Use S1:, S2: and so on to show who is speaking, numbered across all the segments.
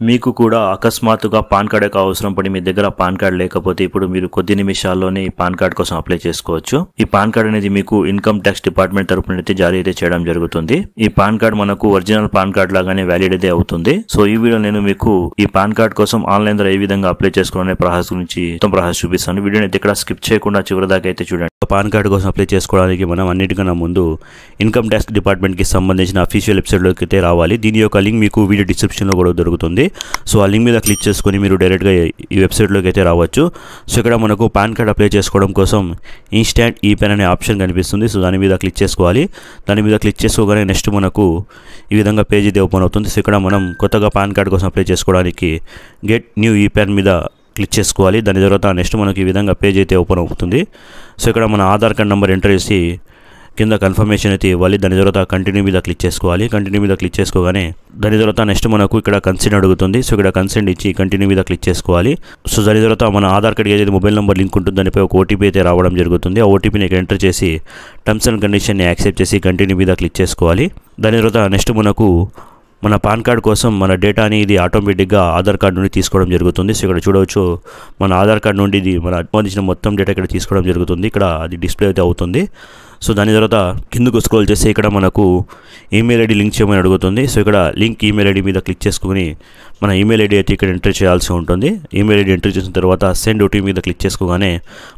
S1: మీకు కూడా అకస్మాత్తుగా పాన్ కార్డ్ యొక్క అవసరం పడి మీ దగ్గర పాన్ కార్డ్ లేకపోతే ఇప్పుడు మీరు కొద్ది నిమిషాల్లోనే ఈ పాన్ కార్డ్ కోసం అప్లై చేసుకోవచ్చు. ఈ పాన్ కార్డ్ అనేది మీకు ఇన్కమ్ ట్యాక్స్ డిపార్ట్మెంట్ తరపున అయితే జారీ అయితే చేయడం జరుగుతుంది. ఈ పాన్ కార్డ్ మనకు ఒరిజినల్ పాన్ కార్డ్ లాగానే వ్యాలిడ్ అయితే అవుతుంది. సో ఈ వీడియో నేను మీకు ఈ పాన్ కార్డ్ కోసం ఆన్లైన్ ద్వారా ఏ విధంగా అప్లై చేసుకోవాలనే ప్రాసెస్ గురించి మొత్తం ప్రాసెస్ చూపిస్తాను. వీడియోని అయితే ఇక్కడ స్కిప్ చేయకుండా చివరి దాకా అయితే చూడండి. పాన్ కార్డ్ కోసం అప్లై చేసుకోవడానికి మనం అన్నిటికన్నా ముందు ఇన్కమ్ ట్యాక్స్ డిపార్ట్మెంట్ కి సంబంధించిన అఫీషియల్ వెబ్సైట్ లోకి అయితే రావాలి. దీని యొక్క లింక్ మీకు వీడియో డిస్క్రిప్షన్ లో కూడా దొరుకుతుంది. సో ఆ లింక్ మీద క్లిక్ చేసుకొని మీరు డైరెక్ట్గా ఈ వెబ్సైట్లోకి అయితే రావచ్చు. సో ఇక్కడ మనకు పాన్ కార్డ్ అప్లై చేసుకోవడం కోసం ఇన్స్టాంట్ ఈ పెన్ అనే ఆప్షన్ కనిపిస్తుంది. సో దాని మీద క్లిక్ చేసుకోవాలి. దాని మీద క్లిక్ చేసుకోగానే నెక్స్ట్ మనకు ఈ విధంగా పేజ్ అయితే ఓపెన్ అవుతుంది. సో ఇక్కడ మనం కొత్తగా పాన్ కార్డ్ కోసం అప్లై చేసుకోవడానికి గెట్ న్యూ ఈ పెన్ మీద క్లిక్ చేసుకోవాలి. దాని తర్వాత నెక్స్ట్ మనకు ఈ విధంగా పేజ్ అయితే ఓపెన్ అవుతుంది. సో ఇక్కడ మన ఆధార్ కార్డ్ నెంబర్ ఎంటర్ చేసి కింద కన్ఫర్మేషన్ అయితే ఇవ్వాలి. దాని తర్వాత కంటిన్యూ మీద క్లిక్ చేసుకోవాలి. కంటిన్యూ మీద క్లిక్ చేసుకోగానే దాని తర్వాత నెక్స్ట్ మనకు ఇక్కడ కన్సెంట్ అడుగుతుంది. సో ఇక్కడ కన్సెంట్ ఇచ్చి కంటిన్యూ మీద క్లిక్ చేసుకోవాలి. సో దాని తర్వాత మన ఆధార్ కార్డ్కి ఏదైతే మొబైల్ నెంబర్ లింక్ ఉంటుంది దానిపై ఒక ఓటీపీ అయితే రావడం జరుగుతుంది. ఆ ఓటీపీని ఎంటర్ చేసి టర్మ్స్ అండ్ కండిషన్ని యాక్సెప్ట్ చేసి కంటిన్యూ మీద క్లిక్ చేసుకోవాలి. దాని తర్వాత నెక్స్ట్ మనకు మన పాన్ కార్డ్ కోసం మన డేటాని ఇది ఆటోమేటిక్గా ఆధార్ కార్డ్ నుండి తీసుకోవడం జరుగుతుంది. సో ఇక్కడ చూడవచ్చు మన ఆధార్ కార్డ్ నుండి ఇది మన సంబంధించిన మొత్తం డేటా ఇక్కడ తీసుకోవడం జరుగుతుంది. ఇక్కడ అది డిస్ప్లే అయితే అవుతుంది. సో దాని తర్వాత కిందకు స్క్రోల్ చేసి ఇక్కడ మనకు ఈమెయిల్ ఐడి లింక్ చేయమని అడుగుతుంది. సో ఇక్కడ లింక్ ఈమెయిల్ ఐడి మీద క్లిక్ చేసుకుని మన ఈమెయిల్ ఐడి అయితే ఇక్కడ ఎంటర్ చేయాల్సి ఉంటుంది. ఈమెయిల్ ఐడి ఎంటర్ చేసిన తర్వాత సెండ్ ఓటీపీ మీద క్లిక్ చేసుకోగానే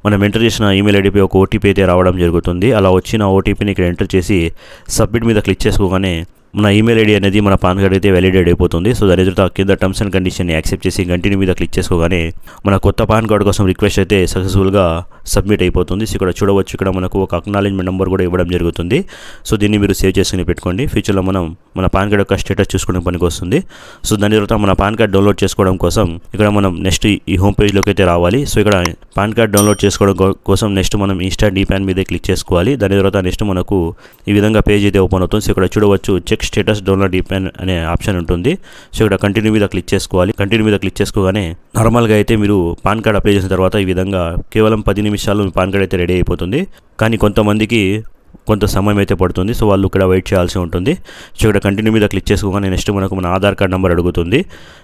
S1: మనం ఎంటర్ చేసిన ఈమెయిల్ ఐడిపై ఒక ఓటీపీ అయితే రావడం జరుగుతుంది. అలా వచ్చిన ఓటీపీని ఇక్కడ ఎంటర్ చేసి సబ్మిట్ మీద క్లిక్ చేసుకోగానే మన ఈమెయిల్ ఐడి అనేది మన పాన్ కార్డ్ అయితే వ్యాలిడేట్ అయిపోతుంది. సో దాని తర్వాత కింద టర్మ్స్ అండ్ కండిషన్ని యాక్సెప్ట్ చేసి కంటిన్యూ మీద క్లిక్ చేసుకోగానే మన కొత్త పాన్ కార్డ్ కోసం రిక్వెస్ట్ అయితే సక్సెస్ఫుల్గా సబ్మిట్ అయిపోతుంది. సో ఇక్కడ చూడవచ్చు ఇక్కడ మనకు ఒక అక్నాలెడ్జ్మెంట్ నెంబర్ కూడా ఇవ్వడం జరుగుతుంది. సో దీన్ని మీరు సేవ్ చేసుకుని పెట్టుకోండి. ఫ్యూచర్లో మనం మన పాన్ కార్డ్ యొక్క స్టేటస్ చూసుకోవడం పనికి వస్తుంది. సో దాని తర్వాత మన పాన్ కార్డ్ డౌన్లోడ్ చేసుకోవడం కోసం ఇక్కడ మనం నెక్స్ట్ ఈ హోమ్ పేజ్లోకి అయితే రావాలి. సో ఇక్కడ పాన్ కార్డ్ డౌన్లోడ్ చేసుకోవడం కోసం నెక్స్ట్ మనం ఇన్స్టాంట్ ఈ ప్యాన్ మీద క్లిక్ చేసుకోవాలి. దాని తర్వాత నెక్స్ట్ మనకు ఈ విధంగా పేజ్ అయితే ఓపెన్ అవుతుంది. సో ఇక్కడ చూడవచ్చు చెక్ స్టేటస్ డౌన్లోడ్ ఈ పెన్ అనే ఆప్షన్ ఉంటుంది. సో ఇక్కడ కంటిన్యూ మీద క్లిక్ చేసుకోవాలి. కంటిన్యూ మీద క్లిక్ చేసుకోగానే నార్మల్గా అయితే మీరు పాన్ కార్డ్ అప్లై చేసిన తర్వాత ఈ విధంగా కేవలం 10 నిమిషాల్లో మీ పాన్ కార్డ్ అయితే రెడీ అయిపోతుంది. కానీ కొంతమందికి కొంత సమయం అయితే పడుతుంది. సో వాళ్ళు ఇక్కడ వెయిట్ చేయాల్సి ఉంటుంది. సో ఇక్కడ కంటిన్యూ మీద క్లిక్ చేసుకోగానే నెక్స్ట్ మనకు మన ఆధార్ కార్డ్ నెంబర్ అడుగుతుంది.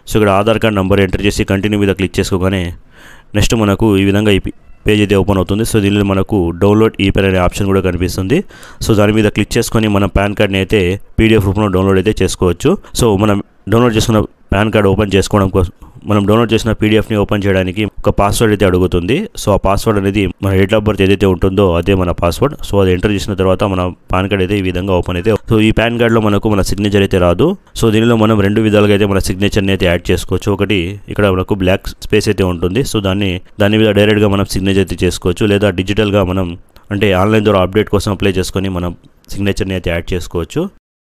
S1: సో ఇక్కడ ఆధార్ కార్డ్ నెంబర్ ఎంటర్ చేసి కంటిన్యూ మీద క్లిక్ చేసుకోగానే నెక్స్ట్ మనకు ఈ విధంగా ఈ పేజ్ అయితే ఓపెన్ అవుతుంది. సో దీనిలో మనకు డౌన్లోడ్ ఈ పెన్ అనే ఆప్షన్ కూడా కనిపిస్తుంది. సో దాని మీద క్లిక్ చేసుకొని మన పాన్ కార్డ్ని అయితే పీడిఎఫ్ రూపంలో డౌన్లోడ్ అయితే చేసుకోవచ్చు. సో మనం డౌన్లోడ్ చేసుకున్న పాన్ కార్డ్ ఓపెన్ చేసుకోవడం కోసం మనం డౌన్లోడ్ చేసిన పీడిఎఫ్ని ఓపెన్ చేయడానికి ఒక పాస్వర్డ్ అయితే అడుగుతుంది. సో ఆ పాస్వర్డ్ అనేది మన డేట్ ఆఫ్ బర్త్ ఏదైతే ఉంటుందో అదే మన పాస్వర్డ్. సో అది ఎంటర్ చేసిన తర్వాత మన పాన్ కార్డ్ అయితే ఈ విధంగా ఓపెన్ అయితే. సో ఈ పాన్ కార్డ్లో మనకు మన సిగ్నేచర్ అయితే రాదు. సో దీనిలో మనం 2 విధాలుగా అయితే మన సిగ్నేచర్ని అయితే యాడ్ చేసుకోవచ్చు. ఒకటి ఇక్కడ మనకు బ్లాక్ స్పేస్ అయితే ఉంటుంది. సో దాని మీద డైరెక్ట్గా మనం సిగ్నేచర్ అయితే చేసుకోవచ్చు. లేదా డిజిటల్గా మనం అంటే ఆన్లైన్ ద్వారా అప్డేట్ కోసం అప్లై చేసుకొని మనం సిగ్నేచర్ని అయితే యాడ్ చేసుకోవచ్చు.